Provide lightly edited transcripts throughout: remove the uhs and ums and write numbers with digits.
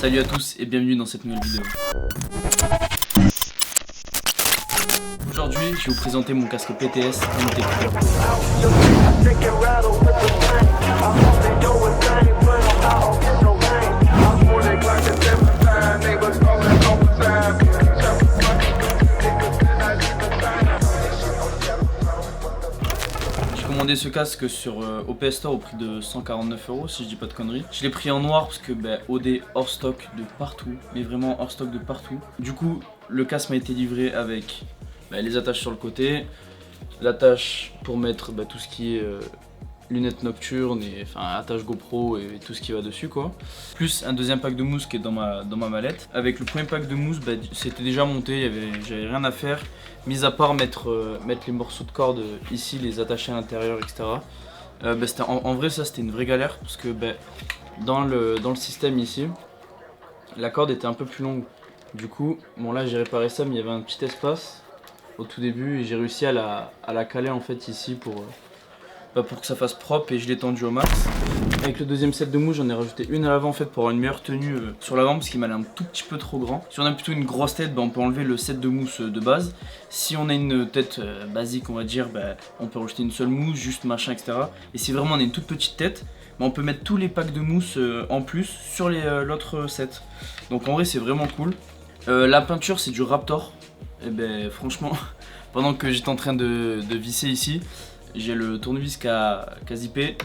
Salut à tous et bienvenue dans cette nouvelle vidéo. Aujourd'hui, je vais vous présenter mon casque PTS MTEC FLU. J'ai commandé ce casque sur OPS Store au prix de 149 € si je dis pas de conneries. Je l'ai pris en noir parce que OD hors stock de partout, mais vraiment hors stock de partout. Du coup, le casque m'a été livré avec les attaches sur le côté, l'attache pour mettre tout ce qui est lunettes nocturnes et attache GoPro et tout ce qui va dessus quoi. Plus un deuxième pack de mousse qui est dans ma mallette. Avec le premier pack de mousse, c'était déjà monté, j'avais rien à faire, mis à part mettre les morceaux de corde ici, les attacher à l'intérieur, etc. En vrai ça c'était une vraie galère parce que dans le système ici, la corde était un peu plus longue. Du coup, bon là j'ai réparé ça mais il y avait un petit espace au tout début et j'ai réussi à la caler en fait ici pour que ça fasse propre et je l'ai tendu au max. Avec le deuxième set de mousse, j'en ai rajouté une à l'avant en fait pour avoir une meilleure tenue sur l'avant parce qu'il m'allait un tout petit peu trop grand. Si on a plutôt une grosse tête, on peut enlever le set de mousse de base. Si on a une tête basique on va dire, on peut rajouter une seule mousse, juste machin, etc. Et si vraiment on a une toute petite tête, on peut mettre tous les packs de mousse en plus sur l'autre set. Donc en vrai c'est vraiment cool. La peinture c'est du Raptor. Et franchement, pendant que j'étais en train de visser ici, j'ai le tournevis qui a zippé,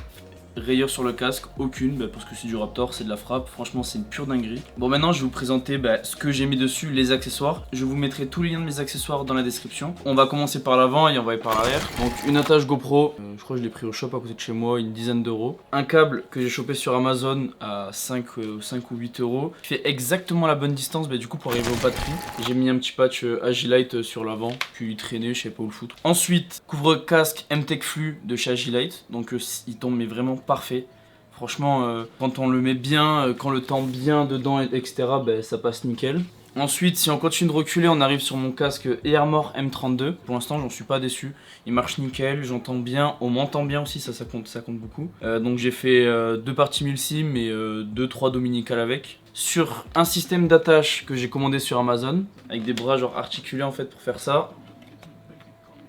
rayure sur le casque, aucune, parce que c'est du Raptor, c'est de la frappe, franchement c'est une pure dinguerie. Bon maintenant je vais vous présenter ce que j'ai mis dessus, les accessoires. Je vous mettrai tous les liens de mes accessoires dans la description. On va commencer par l'avant et on va aller par l'arrière. Donc une attache GoPro, je crois que je l'ai pris au shop à côté de chez moi, une dizaine d'euros. Un câble que j'ai chopé sur Amazon à 5 ou 8 euros. Qui fait exactement la bonne distance du coup pour arriver aux batteries. J'ai mis un petit patch Agilite sur l'avant, puis il traînait, je sais pas où le foutre. Ensuite, couvre-casque MTEC FLU de chez Agilite, donc il tombe mais vraiment parfait. Franchement, quand on le met bien, quand le tend bien dedans, etc., ça passe nickel. Ensuite, si on continue de reculer, on arrive sur mon casque Airmore M32. Pour l'instant, j'en suis pas déçu. Il marche nickel, j'entends bien, on m'entend bien aussi, ça compte beaucoup. Donc j'ai fait 2 parties mulsim et 2-3 dominicales avec. Sur un système d'attache que j'ai commandé sur Amazon, avec des bras genre articulés en fait pour faire ça.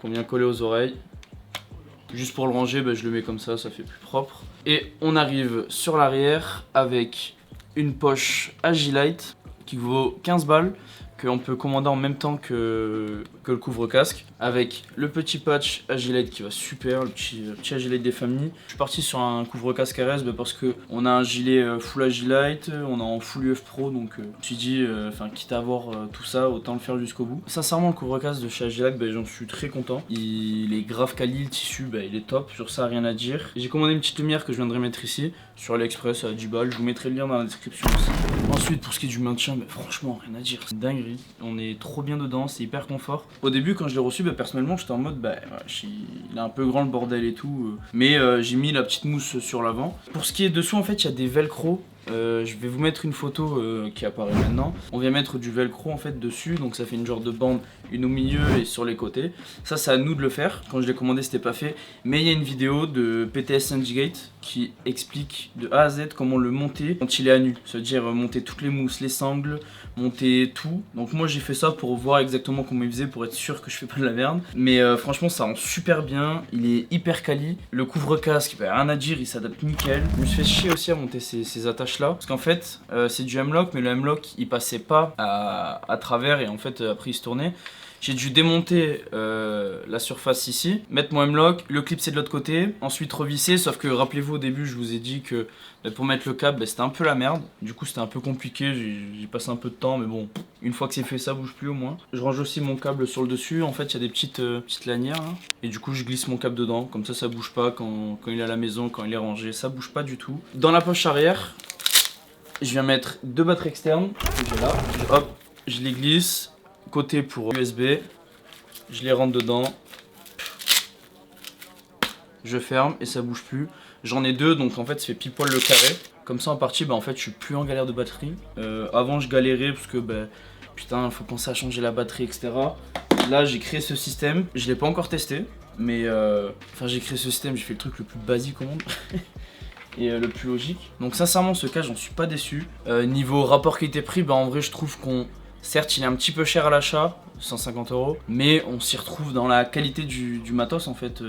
Qu'on vient coller aux oreilles. Juste pour le ranger, je le mets comme ça fait plus propre. Et on arrive sur l'arrière avec une poche Agilite qui vaut 15 balles, qu'on peut commander en même temps que le couvre-casque, avec le petit patch Agilite qui va super, le petit Agilite des familles. Je suis parti sur un couvre-casque RS parce que on a un gilet full Agilite, on a en full UF Pro, donc je me suis dit, quitte à avoir tout ça, autant le faire jusqu'au bout. Sincèrement, le couvre-casque de chez Agilite, j'en suis très content. Il est grave quali, le tissu, il est top, sur ça rien à dire. J'ai commandé une petite lumière que je viendrai mettre ici, sur AliExpress à 10 balles, je vous mettrai le lien dans la description aussi. Ensuite, pour ce qui est du maintien, franchement, rien à dire, c'est dinguerie. On est trop bien dedans, c'est hyper confort. Au début, quand je l'ai reçu, personnellement, j'étais en mode, il est un peu grand le bordel et tout. Mais j'ai mis la petite mousse sur l'avant. Pour ce qui est dessous, en fait, il y a des velcro. Je vais vous mettre une photo qui apparaît maintenant. On vient mettre du velcro en fait dessus, donc ça fait une genre de bande, une au milieu et sur les côtés. Ça c'est à nous de le faire. Quand je l'ai commandé c'était pas fait, mais il y a une vidéo de PTS Syndicate qui explique de A à Z comment le monter quand il est à nu. C'est-à-dire monter toutes les mousses, les sangles, monter tout. Donc moi j'ai fait ça pour voir exactement comment il faisait, pour être sûr que je fais pas de la merde. Mais franchement ça rend super bien, il est hyper quali. Le couvre-casque, rien à dire, il s'adapte nickel. Je me suis fait chier aussi à monter ces attaches là, parce qu'en fait c'est du M-Lock, mais le M-Lock il passait pas à travers et en fait après il se tournait. J'ai dû démonter la surface ici, mettre mon M-Lock, le clip c'est de l'autre côté, ensuite revisser, sauf que rappelez-vous au début je vous ai dit que pour mettre le câble c'était un peu la merde, du coup c'était un peu compliqué, j'ai passé un peu de temps, mais bon, une fois que c'est fait ça bouge plus au moins. Je range aussi mon câble sur le dessus, en fait il y a des petites lanières là, et du coup je glisse mon câble dedans, comme ça bouge pas quand il est à la maison, quand il est rangé, ça bouge pas du tout. Dans la poche arrière, je viens mettre 2 batteries externes que j'ai là, hop, je les glisse. Côté pour USB, je les rentre dedans, je ferme et ça bouge plus. J'en ai 2 donc en fait ça fait pile poil le carré. Comme ça en partie en fait je suis plus en galère de batterie. Avant je galérais parce que putain faut penser à changer la batterie etc. Là j'ai créé ce système, je l'ai pas encore testé mais j'ai créé ce système, j'ai fait le truc le plus basique au monde. et le plus logique. Donc sincèrement ce cas j'en suis pas déçu. Niveau rapport qualité-prix, bah en vrai je trouve qu'on... Certes il est un petit peu cher à l'achat, 150 €, mais on s'y retrouve dans la qualité du matos en fait.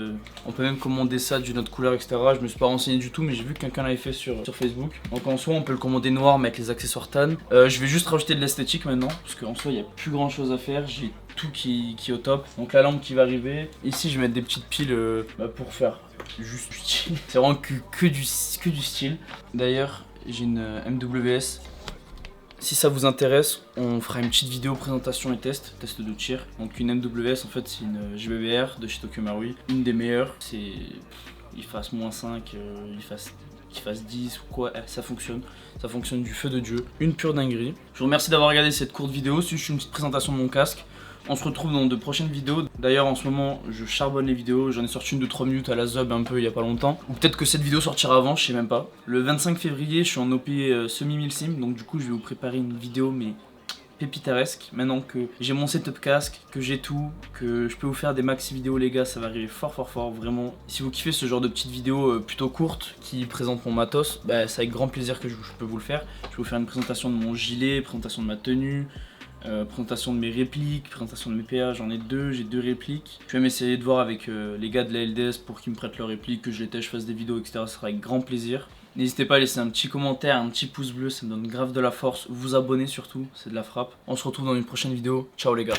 On peut même commander ça d'une autre couleur, etc. Je me suis pas renseigné du tout, mais j'ai vu que quelqu'un l'avait fait sur Facebook. Donc en soi on peut le commander noir mais avec les accessoires tan. Je vais juste rajouter de l'esthétique maintenant, parce qu'en soi il n'y a plus grand chose à faire. J'ai tout qui est au top. Donc la lampe qui va arriver. Ici je vais mettre des petites piles pour faire juste du style. C'est vraiment que du style. D'ailleurs j'ai une MWS. Si ça vous intéresse, on fera une petite vidéo présentation et test de tir. Donc une MWS en fait c'est une GBBR de chez Tokyo Marui, une des meilleures. C'est il fasse -5, qu'il fasse 10 ou quoi, ça fonctionne du feu de Dieu, une pure dinguerie. Je vous remercie d'avoir regardé cette courte vidéo, c'est juste une petite présentation de mon casque. On se retrouve dans de prochaines vidéos. D'ailleurs en ce moment je charbonne les vidéos, j'en ai sorti une de 3 minutes à la Zob un peu il y a pas longtemps. Ou peut-être que cette vidéo sortira avant, je sais même pas. Le 25 février je suis en OP semi-milsim, donc du coup je vais vous préparer une vidéo mais pépitaresque. Maintenant que j'ai mon setup casque, que j'ai tout, que je peux vous faire des maxi vidéos les gars, ça va arriver fort vraiment. Si vous kiffez ce genre de petites vidéos plutôt courtes qui présentent mon matos, bah c'est avec grand plaisir que je peux vous le faire. Je vais vous faire une présentation de mon gilet, présentation de ma tenue, présentation de mes répliques, présentation de mes PA, j'en ai deux, j'ai 2 répliques. Je vais m'essayer de voir avec les gars de la LDS pour qu'ils me prêtent leurs répliques, que je les teste, je fasse des vidéos, etc. Ça sera avec grand plaisir. N'hésitez pas à laisser un petit commentaire, un petit pouce bleu, ça me donne grave de la force. Vous abonner surtout, c'est de la frappe. On se retrouve dans une prochaine vidéo. Ciao les gars.